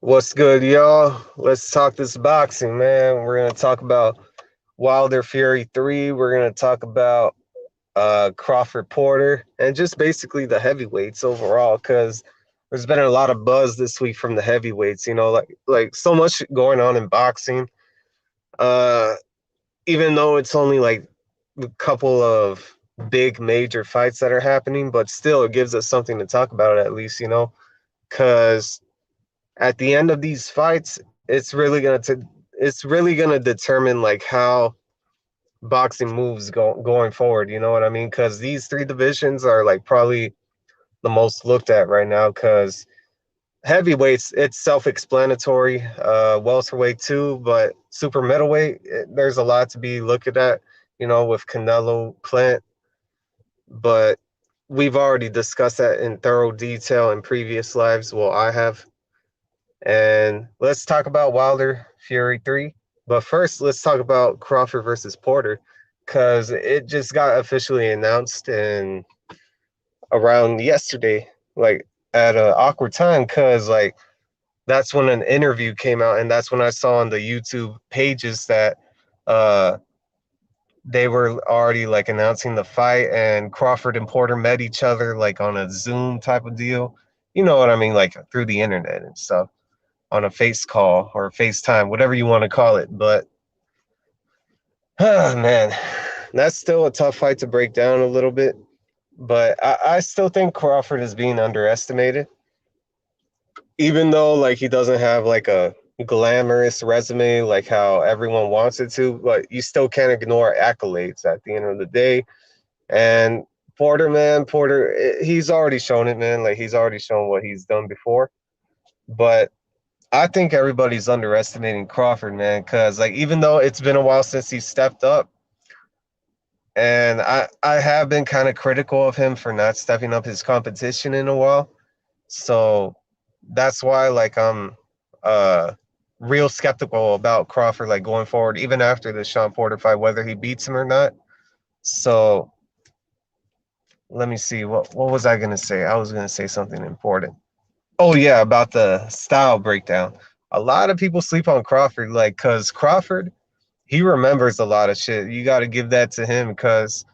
What's good, y'all? Let's talk this boxing, man. We're gonna talk about Wilder Fury 3. We're gonna talk about Crawford Porter and just basically the heavyweights overall, because there's been a lot of buzz this week from the heavyweights, like so much going on in boxing. Uh Even though it's only like a couple of big major fights that are happening, but still it gives us something to talk about at least, because at the end of these fights, it's really gonna determine like how boxing moves going forward. You know what I mean? Because these three divisions are like probably the most looked at right now. Because heavyweights, it's self-explanatory. Welterweight too, but super middleweight, there's a lot to be looking at. With Canelo, Clint, but we've already discussed that in thorough detail in previous lives. Well, I have. And let's talk about Wilder Fury 3. But first, let's talk about Crawford versus Porter because it just got officially announced and around yesterday, like at an awkward time, because like that's when an interview came out, and that's when I saw on the YouTube pages that uh they were already like announcing the fight, and Crawford and Porter met each other like on a Zoom type of deal. You know what I mean, like through the internet and stuff, on a face call or FaceTime, whatever you want to call it. But man, that's still a tough fight to break down a little bit. But I still think Crawford is being underestimated, even though like he doesn't have like a glamorous resume like how everyone wants it to. But you still can't ignore accolades at the end of the day. And Porter, man, Porter, he's already shown it, man. Like he's already shown what he's done before. But I think everybody's underestimating Crawford, man, because like even though it's been a while since he stepped up, and I have been kind of critical of him for not stepping up his competition in a while. So that's why like I'm uh real skeptical about Crawford like going forward, even after the Sean Porter fight, whether he beats him or not. So let me see, what was I gonna say? I was gonna say something important. Oh yeah, about the style breakdown. A lot of people sleep on Crawford, like, cause Crawford, he remembers a lot of shit. You got to give that to him, cause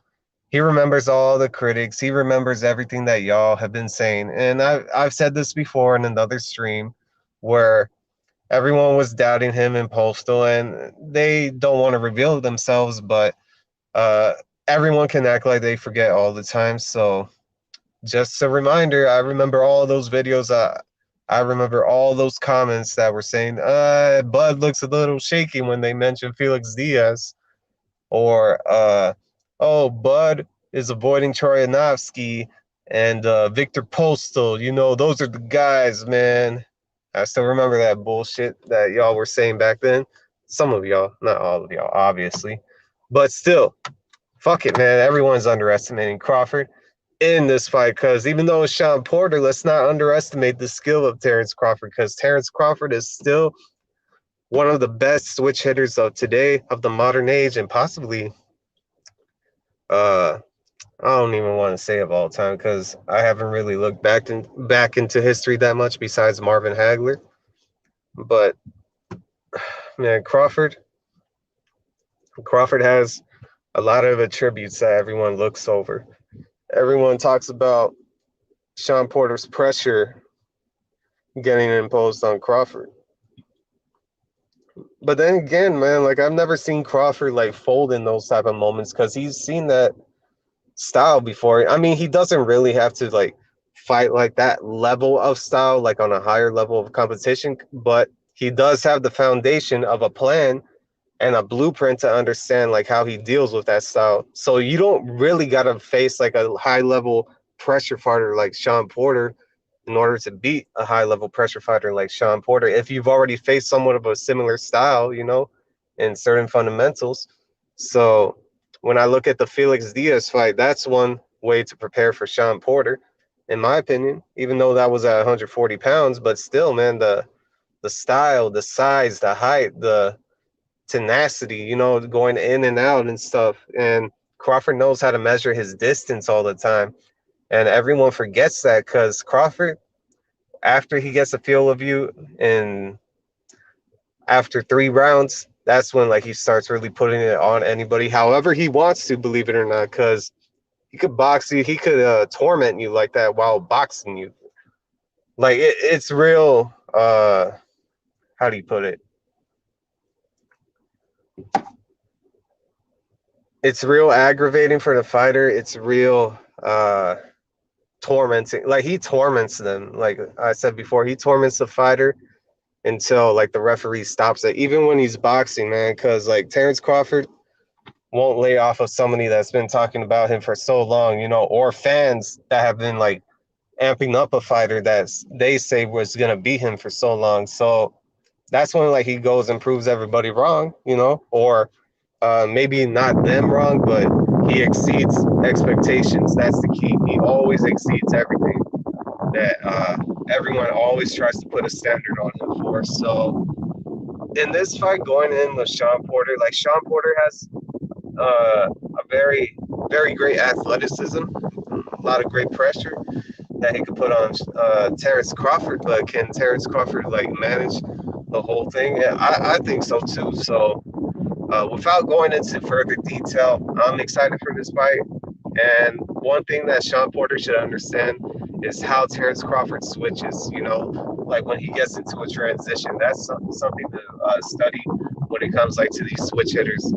he remembers all the critics. He remembers everything that y'all have been saying. And I've said this before in another stream, where everyone was doubting him in Postal, and they don't want to reveal themselves, but uh, everyone can act like they forget all the time. So just a reminder, I remember all those videos. I remember all those comments that were saying, Bud looks a little shaky when they mention Felix Diaz, or, oh, Bud is avoiding Troyanovsky and Victor Postal. Those are the guys, man. I still remember that bullshit that y'all were saying back then. Some of y'all, not all of y'all, obviously. But still, fuck it, man. Everyone's underestimating Crawford in this fight, because even though it's Sean Porter, let's not underestimate the skill of Terrence Crawford, because Terrence Crawford is still one of the best switch hitters of today, of the modern age, and possibly, uh, I don't even want to say of all time, because I haven't really looked back into history that much besides Marvin Hagler. But man, Crawford has a lot of attributes that everyone looks over. Everyone talks about Sean Porter's pressure getting imposed on Crawford. But then again, man, like I've never seen Crawford like fold in those type of moments, because he's seen that style before. I mean, he doesn't really have to like fight like that level of style, like on a higher level of competition, but he does have the foundation of a plan and a blueprint to understand like how he deals with that style. So you don't really gotta face like a high level pressure fighter like Sean Porter in order to beat a high level pressure fighter like Sean Porter. If you've already faced somewhat of a similar style, in certain fundamentals. So when I look at the Felix Diaz fight, that's one way to prepare for Sean Porter, in my opinion, even though that was at 140 pounds. But still, man, the style, the size, the height, the tenacity, going in and out and stuff. And Crawford knows how to measure his distance all the time. And everyone forgets that, because Crawford, after he gets a feel of you and after 3 rounds, that's when like he starts really putting it on anybody, however he wants to, believe it or not, because he could box you, he could torment you like that while boxing you. Like it's real. How do you put it? It's real aggravating for the fighter. It's real tormenting. Like he torments them. Like I said before, he torments the fighter until like the referee stops it. Even when he's boxing, man, because like Terrence Crawford won't lay off of somebody that's been talking about him for so long, you know, or fans that have been like amping up a fighter that they say was gonna beat him for so long. So that's when like he goes and proves everybody wrong, you know, or maybe not them wrong, but he exceeds expectations. That's the key. He always exceeds everything that everyone always tries to put a standard on him for. So in this fight going in with Sean Porter, like Sean Porter has a very, very great athleticism, a lot of great pressure that he could put on Terrence Crawford, but can Terrence Crawford like manage the whole thing? Yeah, I think so too. So without going into further detail, I'm excited for this fight. And one thing that Sean Porter should understand is how Terrence Crawford switches. You know, like when he gets into a transition, that's something to study when it comes like to these switch hitters.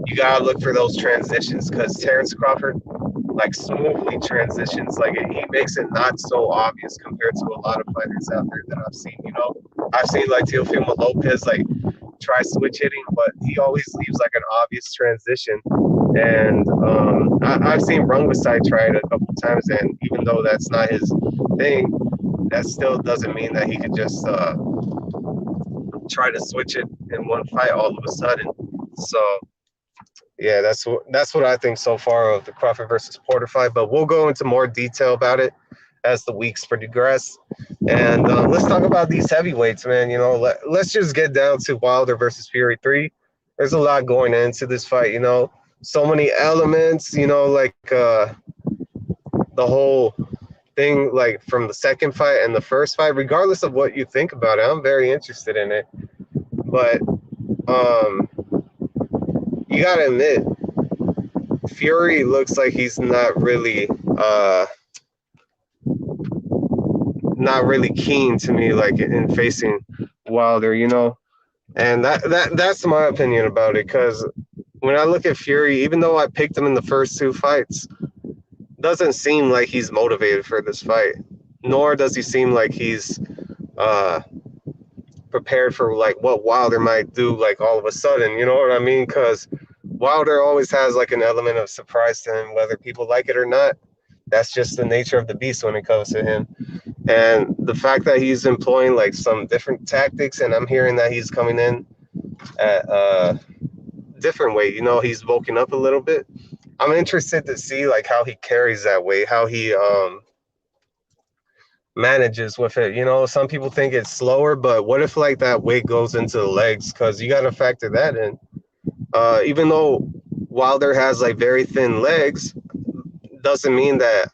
You gotta look for those transitions because Terrence Crawford like smoothly transitions. Like he makes it not so obvious compared to a lot of fighters out there that I've seen. You know, I've seen like Teofimo Lopez like try switch hitting, but he always leaves like an obvious transition. And I've seen Rungvisai try it a couple times, and even though that's not his thing, that still doesn't mean that he could just try to switch it in one fight all of a sudden. So yeah, that's what I think so far of the Crawford versus Porter fight. But we'll go into more detail about it as the weeks progress. And let's talk about these heavyweights, man. You know, let's just get down to Wilder versus Fury 3. There's a lot going into this fight, you know. So many elements, you know, like the whole thing, like from the second fight and the first fight, regardless of what you think about it, I'm very interested in it. But you gotta admit, Fury looks like he's not really keen to me, like in facing Wilder, you know. And that's my opinion about it. Because when I look at Fury, even though I picked him in the first 2 fights, doesn't seem like he's motivated for this fight. Nor does he seem like he's prepared for like what Wilder might do, like all of a sudden. You know what I mean? Because Wilder always has like an element of surprise to him, whether people like it or not. That's just the nature of the beast when it comes to him. And the fact that he's employing like some different tactics, and I'm hearing that he's coming in at a different weight, you know, he's bulking up a little bit. I'm interested to see like how he carries that weight, how he manages with it. You know, some people think it's slower, but what if like that weight goes into the legs? Because you got to factor that in. Even though Wilder has like very thin legs, doesn't mean that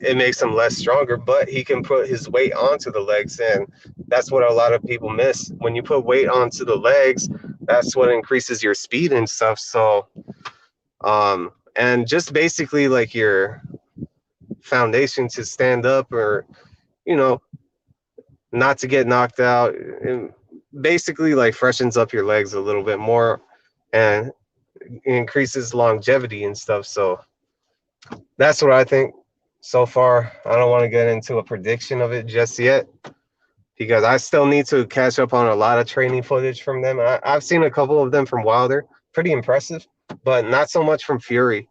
it makes him less stronger, but he can put his weight onto the legs, and that's what a lot of people miss. When you put weight onto the legs, that's what increases your speed and stuff. So and just basically like your foundation to stand up, or you know, not to get knocked out, and basically like freshens up your legs a little bit more and increases longevity and stuff. So that's what I think so far. I don't want to get into a prediction of it just yet because I still need to catch up on a lot of training footage from them. I've seen a couple of them from Wilder, pretty impressive, but not so much from Fury.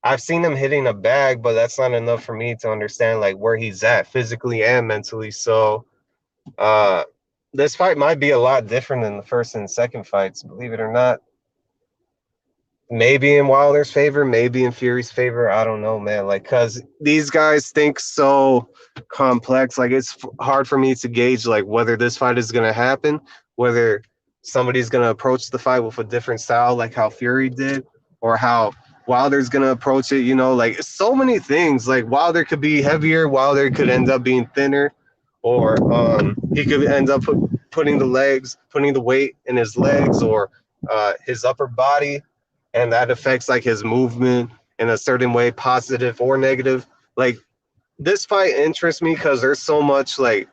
I've seen him hitting a bag, but that's not enough for me to understand like where he's at physically and mentally. So this fight might be a lot different than the first and second fights, believe it or not. Maybe in Wilder's favor, maybe in Fury's favor. I don't know, man. Like, because these guys think so complex. Like, it's hard for me to gauge, like, whether this fight is going to happen, whether somebody's going to approach the fight with a different style, like how Fury did, or how Wilder's gonna approach it, like so many things. Like Wilder could be heavier, Wilder could end up being thinner, or he could end up putting the weight in his legs or his upper body, and that affects like his movement in a certain way, positive or negative. Like this fight interests me because there's so much like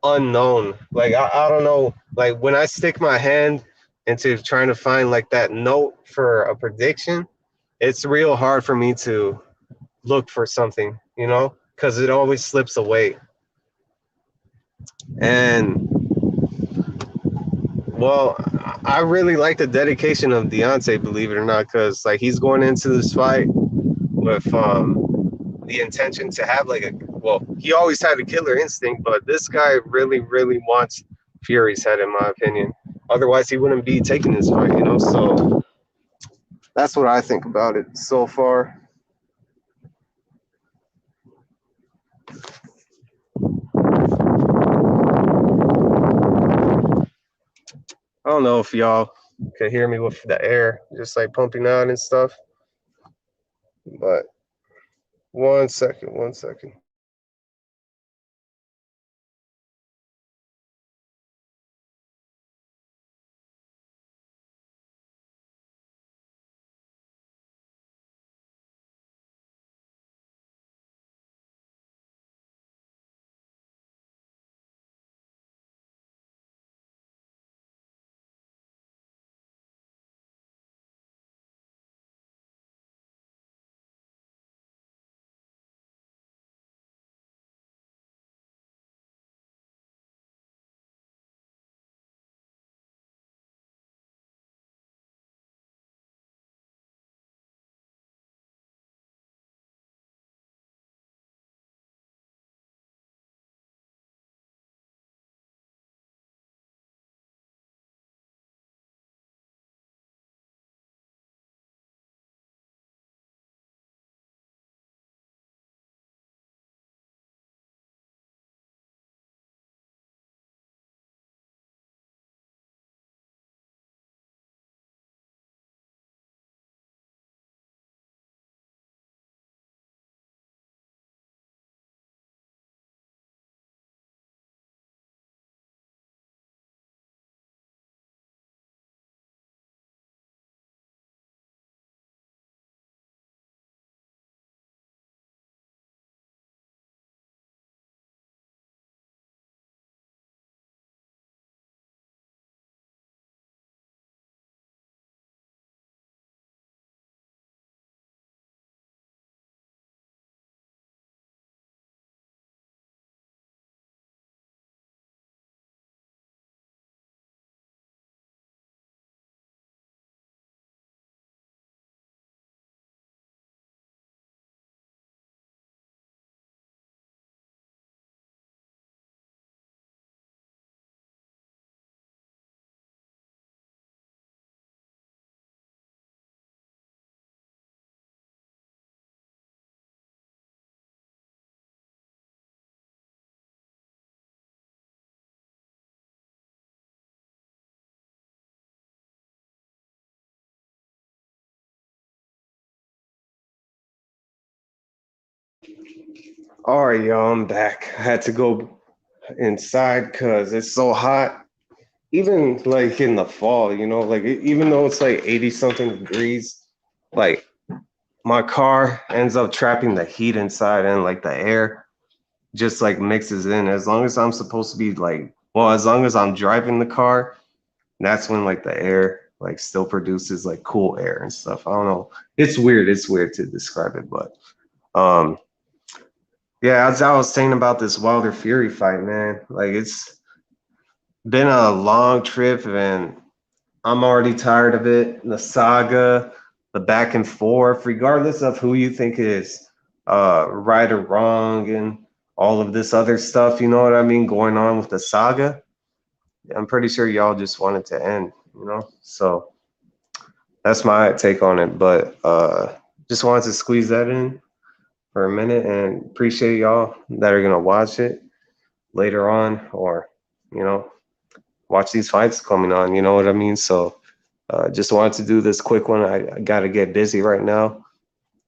unknown. Like I don't know. Like when I stick my hand into trying to find like that note for a prediction, it's real hard for me to look for something, because it always slips away. And well, I really like the dedication of Deontay, believe it or not, because like he's going into this fight with the intention to have like he always had a killer instinct, but this guy really, really wants Fury's head, in my opinion. Otherwise, he wouldn't be taking this fight. So that's what I think about it so far. I don't know if y'all can hear me with the air just like pumping out and stuff, but 1 second, 1 second. All right, y'all, I'm back. I had to go inside because it's so hot. Even like in the fall, like even though it's like 80 something degrees, like my car ends up trapping the heat inside, and like the air just like mixes in. As long as I'm supposed to be like, well, as long as I'm driving the car, that's when like the air like still produces like cool air and stuff. I don't know. It's weird. It's weird to describe it, but um yeah, as I was saying about this Wilder Fury fight, man, like it's been a long trip and I'm already tired of it. The saga, the back and forth, regardless of who you think is right or wrong and all of this other stuff, you know what I mean, going on with the saga. I'm pretty sure y'all just want it to end. So that's my take on it. But just wanted to squeeze that in for a minute and appreciate y'all that are gonna watch it later on or, you know, watch these fights coming on, you know what I mean? So Just wanted to do this quick one. I got to get busy right now,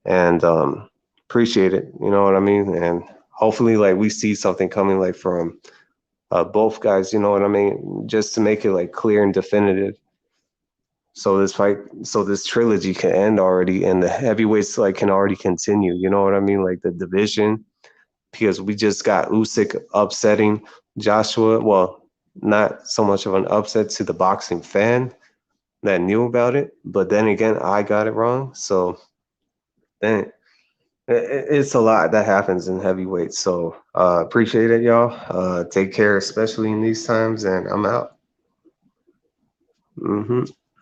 and appreciate it. You know what I mean? And hopefully, like we see something coming like from both guys. You know what I mean? Just to make it like clear and definitive. So this trilogy can end already, and the heavyweights like can already continue. You know what I mean? Like the division, because we just got Usyk upsetting Joshua. Well, not so much of an upset to the boxing fan that knew about it, but then again, I got it wrong. So then it's a lot that happens in heavyweight. So appreciate it, y'all. Take care, especially in these times, and I'm out.